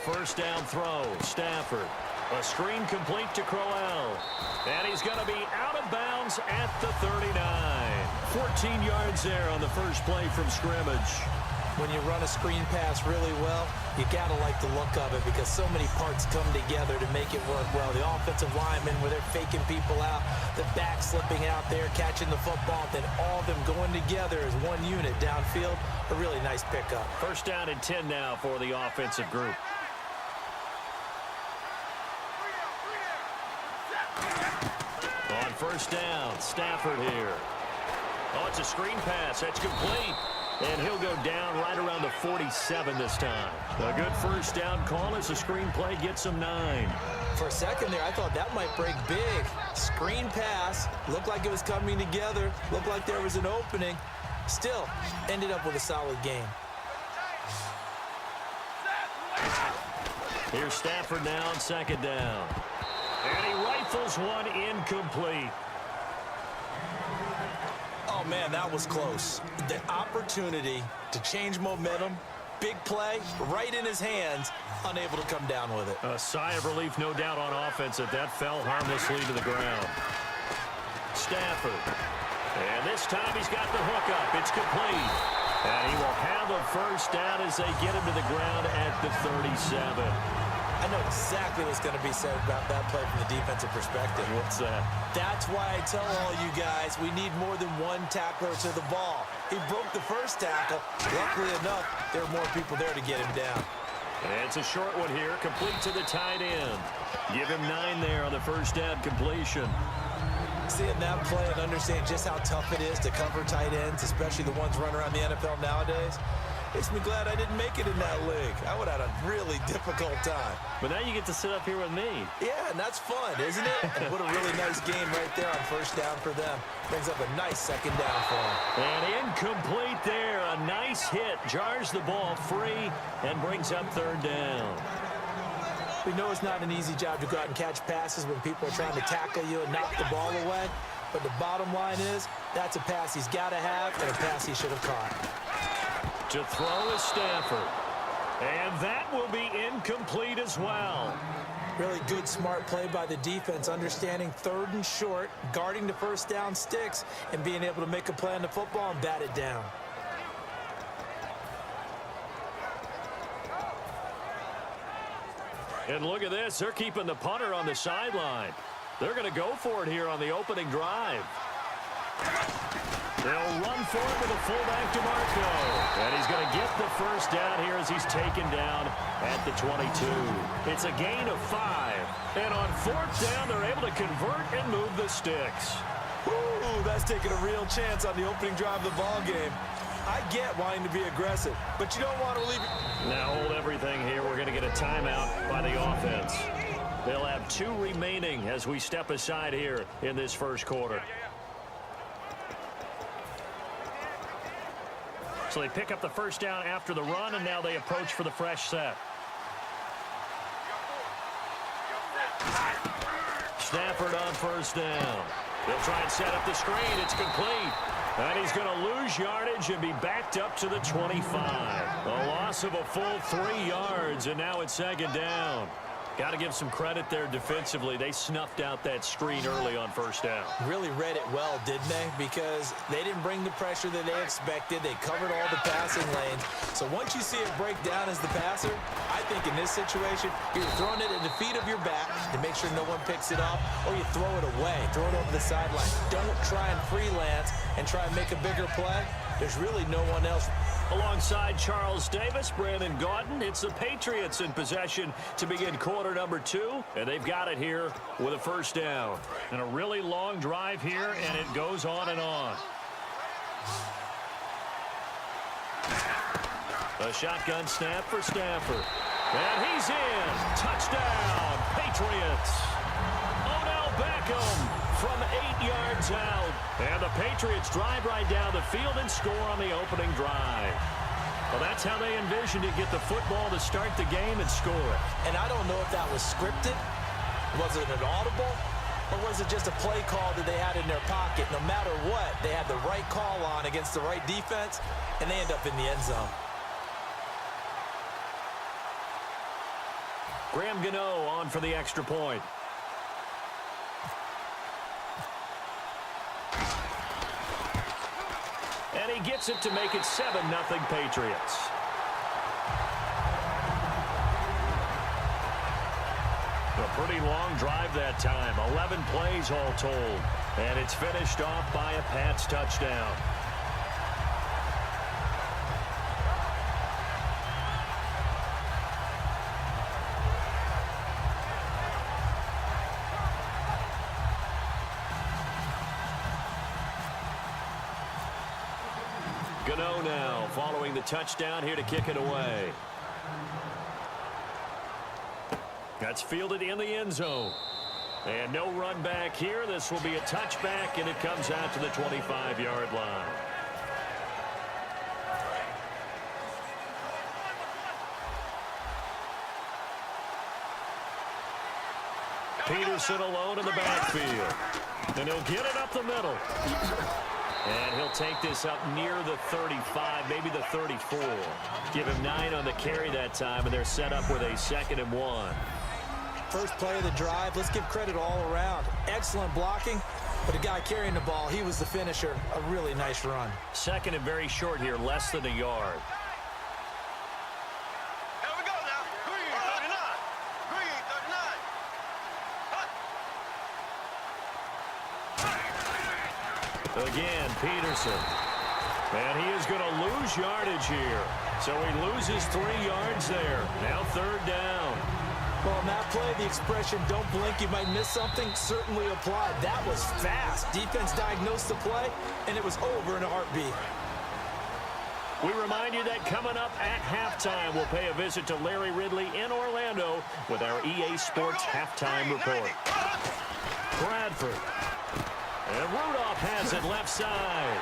first down throw. Stafford. A screen complete to Crowell. And he's going to be out of bounds at the 39. 14 yards there on the first play from scrimmage. When you run a screen pass really well, you got to like the look of it because so many parts come together to make it work well. The offensive linemen, where they're faking people out, the back slipping out there, catching the football, then all of them going together as one unit downfield. A really nice pickup. First down and 10 now for the offensive group. On first down, Stafford here. Oh, it's a screen pass. That's complete. And he'll go down right around the 47 this time. A good first down call as the screen play gets him 9. For a second there, I thought that might break big. Screen pass. Looked like it was coming together. Looked like there was an opening. Still, ended up with a solid game. Here's Stafford now on second down. And he rifles one incomplete. Oh, man, that was close. The opportunity to change momentum, big play, right in his hands, unable to come down with it. A sigh of relief, no doubt, on offense that fell harmlessly to the ground. Stafford. And this time he's got the hook up. It's complete. And he will have a first down as they get him to the ground at the 37. I know exactly what's going to be said about that play from the defensive perspective. What's that? That's why I tell all you guys we need more than one tackler to the ball. He broke the first tackle. Luckily enough, there were more people there to get him down. And it's a short one here, complete to the tight end. Give him 9 there on the first down completion. Seeing that play and understand just how tough it is to cover tight ends, especially the ones running around the NFL nowadays, makes me glad I didn't make it in that league. I would have had a really difficult time. But now you get to sit up here with me. Yeah, and that's fun, isn't it? And what a really nice game right there on first down for them. Brings up a nice second down for them. And incomplete there. A nice hit. Jars the ball free and brings up third down. We know it's not an easy job to go out and catch passes when people are trying to tackle you and knock the ball away. But the bottom line is, that's a pass he's got to have and a pass he should have caught. To throw is Stafford. And that will be incomplete as well. Really good, smart play by the defense, understanding third and short, guarding the first down sticks, and being able to make a play on the football and bat it down. And look at this. They're keeping the punter on the sideline. They're going to go for it here on the opening drive. They'll run for it with a fullback DeMarco. And he's going to get the first down here as he's taken down at the 22. It's a gain of 5. And on fourth down, they're able to convert and move the sticks. Ooh, that's taking a real chance on the opening drive of the ball game. I get wanting to be aggressive, but you don't want to leave it. Now hold everything here. We're going to get a timeout by the offense. They'll have 2 remaining as we step aside here in this first quarter. So they pick up the first down after the run, and now they approach for the fresh set. Stafford on first down. They'll try and set up the screen. It's complete. And he's going to lose yardage and be backed up to the 25. A loss of a full 3 yards, and now it's second down. Got to give some credit there defensively. They snuffed out that screen early on first down. Really read it well, didn't they? Because they didn't bring the pressure that they expected. They covered all the passing lanes. So once you see it break down as the passer, I think in this situation, you're throwing it at the feet of your back to make sure no one picks it up, or you throw it away, throw it over the sideline. Don't try and freelance and try and make a bigger play. There's really no one else. Alongside Charles Davis, Brandon Gaudin, it's the Patriots in possession to begin quarter number 2, and they've got it here with a first down. And a really long drive here, and it goes on and on. A shotgun snap for Stafford. And he's in. Touchdown, Patriots. Odell Beckham from 8 yards out. And the Patriots drive right down the field and score on the opening drive. Well, that's how they envisioned to get the football to start the game and score. And I don't know if that was scripted. Was it an audible? Or was it just a play call that they had in their pocket? No matter what, they had the right call on against the right defense, and they end up in the end zone. Graham Gano on for the extra point. And he gets it to make it 7-0 Patriots. A pretty long drive that time. 11 plays all told. And it's finished off by a Pats touchdown. Gano now following the touchdown here to kick it away. That's fielded in the end zone. And no run back here. This will be a touchback, and it comes out to the 25-yard line. Peterson alone in the backfield. And he'll get it up the middle. And he'll take this up near the 35, maybe the 34. Give him 9 on the carry that time, and they're set up with a 2nd and 1. First play of the drive, let's give credit all around. Excellent blocking, but the guy carrying the ball, he was the finisher. A really nice run. 2nd and very short here, less than a yard. Here we go now. Green 39. Again, Peterson. And he is going to lose yardage here. So he loses 3 yards there. Now 3rd down. Well, on that play, the expression, don't blink, you might miss something, certainly applied. That was fast. Defense diagnosed the play, and it was over in a heartbeat. We remind you that coming up at halftime, we'll pay a visit to Larry Ridley in Orlando with our EA Sports Halftime Report. Bradford. And Rudolph has it left side.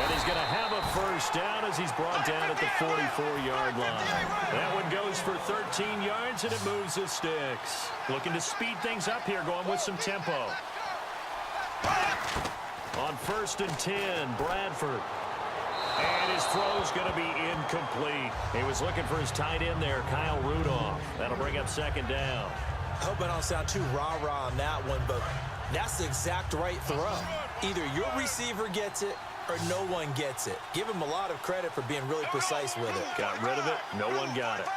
And he's going to have a first down as he's brought down at the 44-yard line. That one goes for 13 yards, and it moves the sticks. Looking to speed things up here, going with some tempo. On 1st and 10, Bradford. And his throw's going to be incomplete. He was looking for his tight end there, Kyle Rudolph. That'll bring up 2nd down. I hope I don't sound too rah-rah on that one, but that's the exact right throw. Either your receiver gets it or no one gets it. Give him a lot of credit for being really precise with it. Got rid of it. No one got it.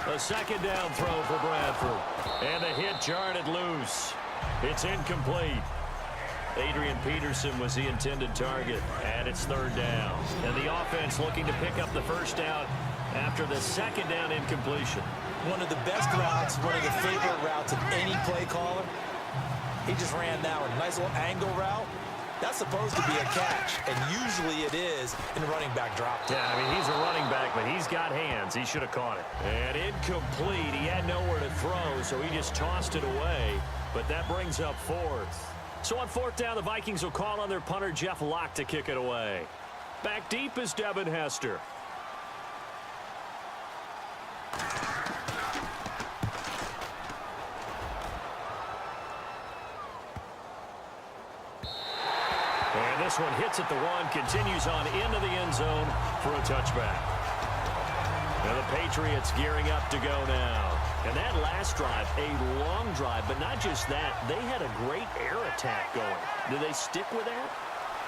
A 2nd down throw for Bradford. And the hit jarred loose. It's incomplete. Adrian Peterson was the intended target. And it's 3rd down. And the offense looking to pick up the first down after the 2nd down incompletion. One of the best routes, one of the favorite routes of any play caller. He just ran that one. Nice little angle route. That's supposed to be a catch, and usually it is in a running back drop. Yeah, I mean, he's a running back, but he's got hands. He should have caught it. And incomplete. He had nowhere to throw, so he just tossed it away. But that brings up 4th. So on 4th down, the Vikings will call on their punter, Jeff Locke, to kick it away. Back deep is Devin Hester. And this one hits at the 1, continues on into the end zone for a touchback. And the Patriots gearing up to go now. And that last drive, a long drive, but not just that, they had a great air attack going. Do they stick with that?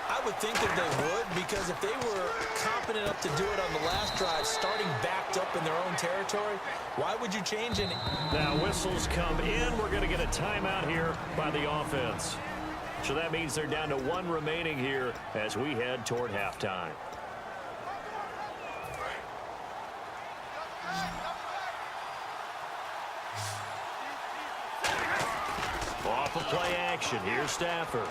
I would think that they would, because if they were confident enough to do it on the last drive, starting backed up in their own territory, why would you change any? Now whistles come in. We're going to get a timeout here by the offense. So that means they're down to 1 remaining here as we head toward halftime. Off of play action. Here's Stafford.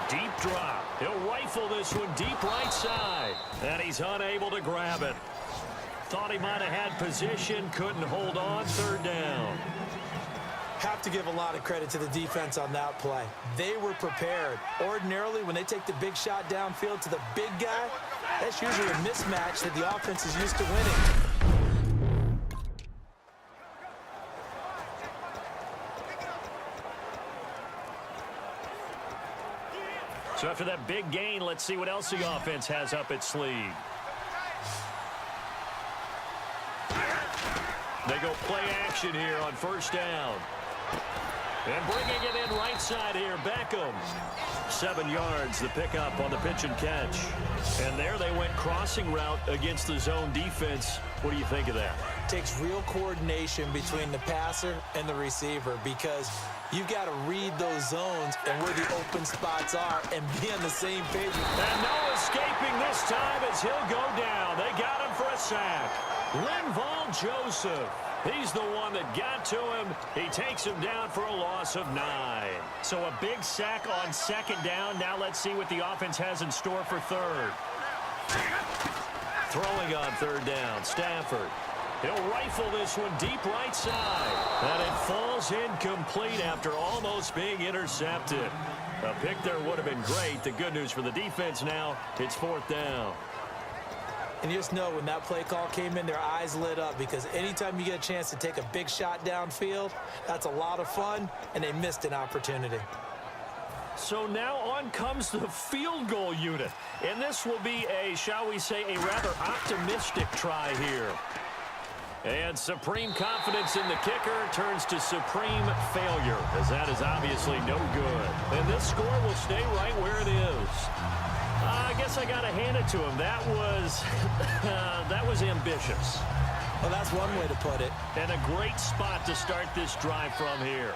Deep drop. He'll rifle this one deep right side. And he's unable to grab it. Thought he might have had position. Couldn't hold on. 3rd down. Have to give a lot of credit to the defense on that play. They were prepared. Ordinarily, when they take the big shot downfield to the big guy, that's usually a mismatch that the offense is used to winning. So after that big gain, let's see what else the offense has up its sleeve. They go play action here on first down. And bringing it in right side here, Beckham. 7 yards, the pickup on the pitch and catch. And there they went crossing route against the zone defense. What do you think of that? Takes real coordination between the passer and the receiver because you've got to read those zones and where the open spots are and be on the same page. And no escaping this time as he'll go down. They got him for a sack. Linval Joseph. He's the one that got to him. He takes him down for a loss of 9. So a big sack on second down. Now let's see what the offense has in store for third. Throwing on third down, Stafford. He'll rifle this one deep right side. And it falls incomplete after almost being intercepted. A pick there would have been great. The good news for the defense now, it's fourth down. And you just know when that play call came in, their eyes lit up because anytime you get a chance to take a big shot downfield, that's a lot of fun, and they missed an opportunity. So now on comes the field goal unit. And this will be a, shall we say, a rather optimistic try here. And supreme confidence in the kicker turns to supreme failure, as that is obviously no good. And this score will stay right where it is. I guess I got to hand it to him. That was ambitious. Well, that's one way to put it. And a great spot to start this drive from here.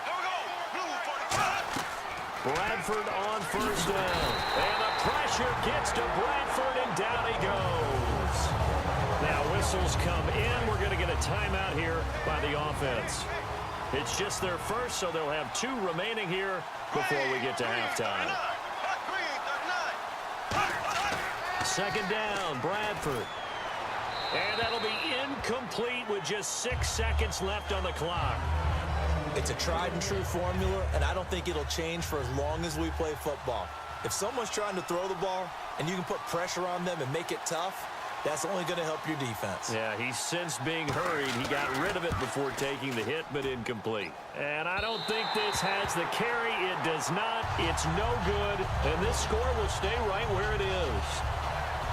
Here we go. Blue 45. Bradford on first down. And the pressure gets to Bradford, and down he goes. Now whistles come in. We're going to get a timeout here by the offense. It's just their first, so they'll have 2 remaining here before we get to halftime. Second down, Bradford. And that'll be incomplete with just 6 seconds left on the clock. It's a tried and true formula, and I don't think it'll change for as long as we play football. If someone's trying to throw the ball and you can put pressure on them and make it tough, that's only going to help your defense. Yeah, he's since being hurried. He got rid of it before taking the hit, but incomplete. And I don't think this has the carry. It does not. It's no good. And this score will stay right where it is.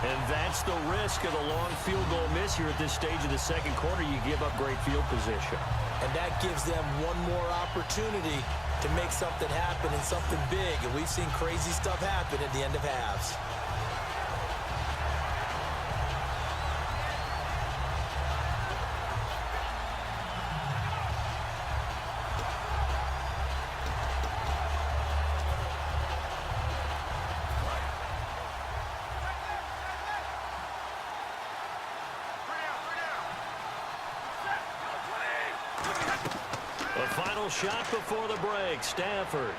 And that's the risk of the long field goal miss here at this stage of the second quarter. You give up great field position. And that gives them one more opportunity to make something happen and something big. And we've seen crazy stuff happen at the end of halves. Shot before the break. Stafford.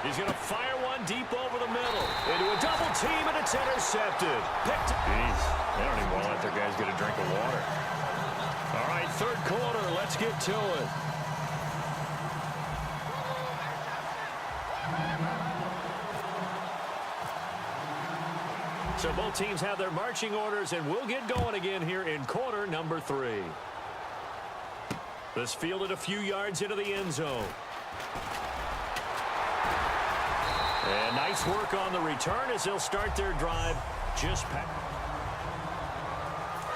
He's going to fire one deep over the middle. Into a double team, and it's intercepted. Picked. Jeez, they don't even want to let their guys get a drink of water. All right, third quarter. Let's get to it. So both teams have their marching orders, and we'll get going again here in quarter number 3. This fielded a few yards into the end zone. And nice work on the return as they'll start their drive just past.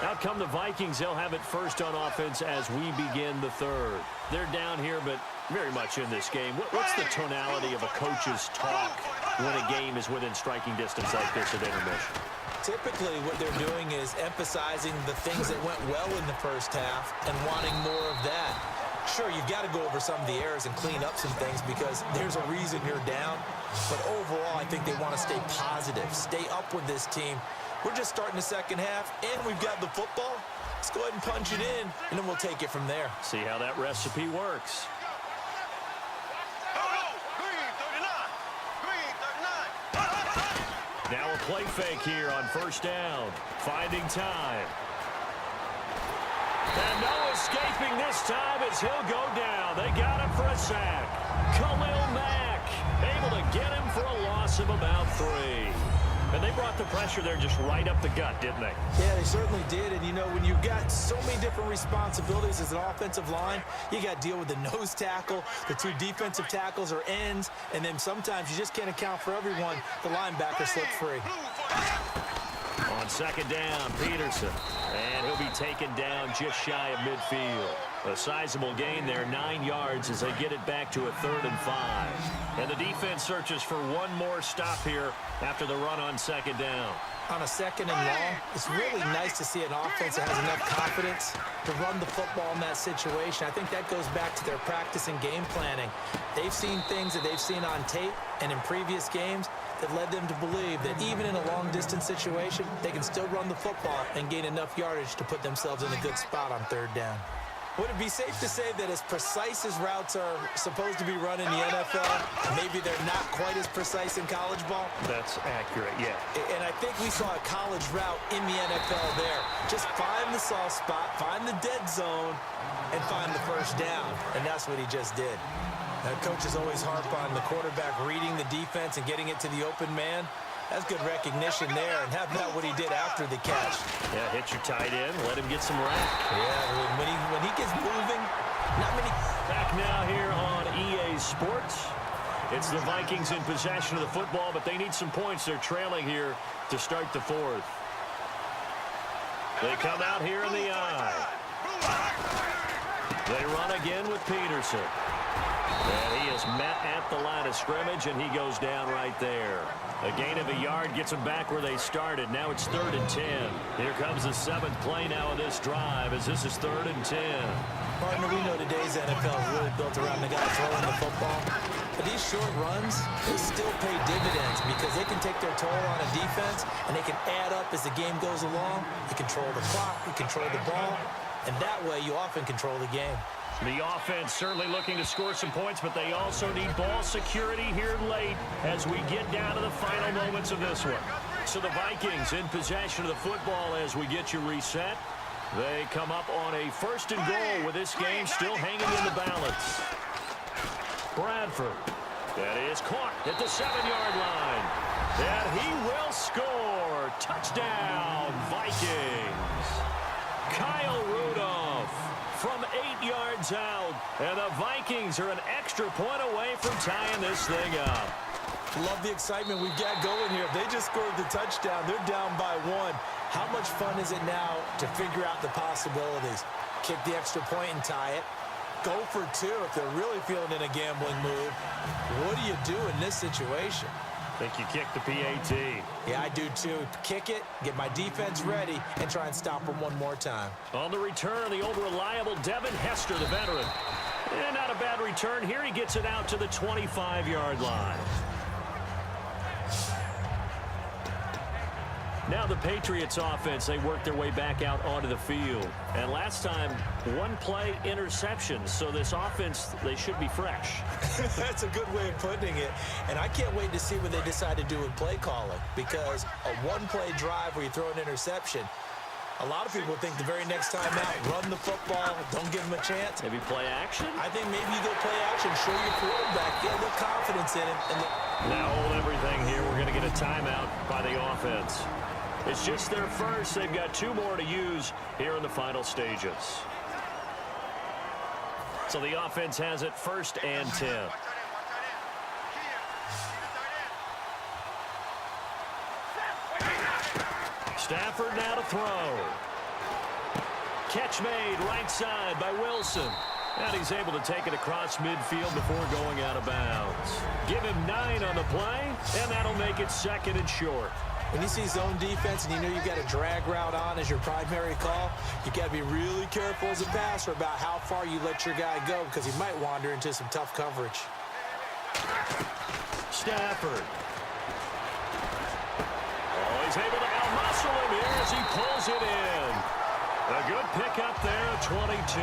Out come the Vikings. They'll have it first on offense as we begin the third. They're down here, but very much in this game. What's the tonality of a coach's talk when a game is within striking distance like this at intermission? Typically, what they're doing is emphasizing the things that went well in the first half and wanting more of that. Sure, you've got to go over some of the errors and clean up some things because there's a reason you're down. But overall, I think they want to stay positive, stay up with this team. We're just starting the second half, and we've got the football. Let's go ahead and punch it in, and then we'll take it from there. See how that recipe works. Now a play fake here on first down. Finding time. And no escaping this time as he'll go down. They got him for a sack. Khalil Mack able to get him for a loss of about 3. And they brought the pressure there just right up the gut, didn't they? Yeah, they certainly did. And, you know, when you've got so many different responsibilities as an offensive line, you got to deal with the nose tackle, the 2 defensive tackles or ends, and then sometimes you just can't account for everyone. The linebacker slipped free. On On second down, Peterson. And he'll be taken down just shy of midfield. A sizable gain there, 9 yards as they get it back to a 3rd and 5. And the defense searches for one more stop here after the run on second down. On a 2nd and long, it's really nice to see an offense that has enough confidence to run the football in that situation. I think that goes back to their practice and game planning. They've seen things that they've seen on tape and in previous games that led them to believe that even in a long-distance situation, they can still run the football and gain enough yardage to put themselves in a good spot on 3rd down. Would it be safe to say that as precise as routes are supposed to be run in the NFL, maybe they're not quite as precise in college ball? That's accurate, yeah. And I think we saw a college route in the NFL there. Just find the soft spot, find the dead zone, and find the 1st down. And that's what he just did. Now, coaches always harp on the quarterback reading the defense and getting it to the open man. That's good recognition there, and how about what he did after the catch? Yeah, hit your tight end, let him get some rack. Yeah, when he gets moving, not many. Back now here on EA Sports. It's the Vikings in possession of the football, but they need some points. They're trailing here to start the 4th. They come out here in the eye. They run again with Peterson. And he is met at the line of scrimmage, and he goes down right there. A gain of a yard gets them back where they started. Now it's 3rd and 10. Here comes the 7th play now of this drive as this is 3rd and 10. Partner, we know today's NFL is really built around the guy throwing the football. But these short runs, they still pay dividends because they can take their toll on a defense, and they can add up as the game goes along. You control the clock, you control the ball, and that way you often control the game. The offense certainly looking to score some points, but they also need ball security here late as we get down to the final moments of this one. So the Vikings in possession of the football as we get you reset. They come up on a 1st and goal with this game still hanging in the balance. Bradford. That is caught at the 7-yard line. And he will score. Touchdown, Vikings. Kyle Rudolph from 8 yards out. And the Vikings are an extra point away from tying this thing up. Love the excitement we've got going here. If they just scored the touchdown, they're down by 1. How much fun is it now to figure out the possibilities? Kick the extra point and tie it. Go for 2 if they're really feeling in a gambling mood. What do you do in this situation? I think you kick the PAT. Yeah, I do too. Kick it, get my defense ready, and try and stop them one more time. On the return, the old reliable Devin Hester, the veteran. And not a bad return here. He gets it out to the 25-yard line. Now the Patriots offense, they work their way back out onto the field. And last time, 1-play interception. So this offense, they should be fresh. That's a good way of putting it. And I can't wait to see what they decide to do with play calling. Because a 1-play drive where you throw an interception, a lot of people think the very next time out, run the football, don't give them a chance. Maybe play action? I think maybe you go play action, show your quarterback, get a little confidence in him. Now hold everything here. We're going to get a timeout by the offense. It's just their first. They've got 2 more to use here in the final stages. So the offense has it 1st and 10. Stafford now to throw. Catch made right side by Wilson. And he's able to take it across midfield before going out of bounds. Give him 9 on the play, and that'll make it 2nd and short. When you see zone defense and you know you've got a drag route on as your primary call, you got to be really careful as a passer about how far you let your guy go because he might wander into some tough coverage. Stafford. Oh, he's able to out-muscle him here as he pulls it in. A good pickup there, 22.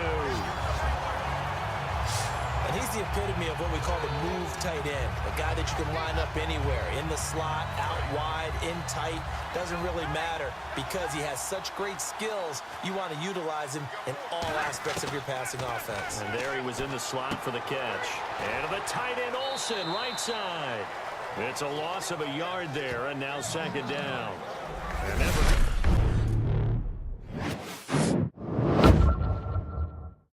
And he's the epitome of what we call the move tight end, a guy that you can line up anywhere, in the slot, out wide, in tight, doesn't really matter because he has such great skills. You want to utilize him in all aspects of your passing offense. And there he was in the slot for the catch. And the tight end Olsen, right side. It's a loss of a yard there, and now 2nd down. And never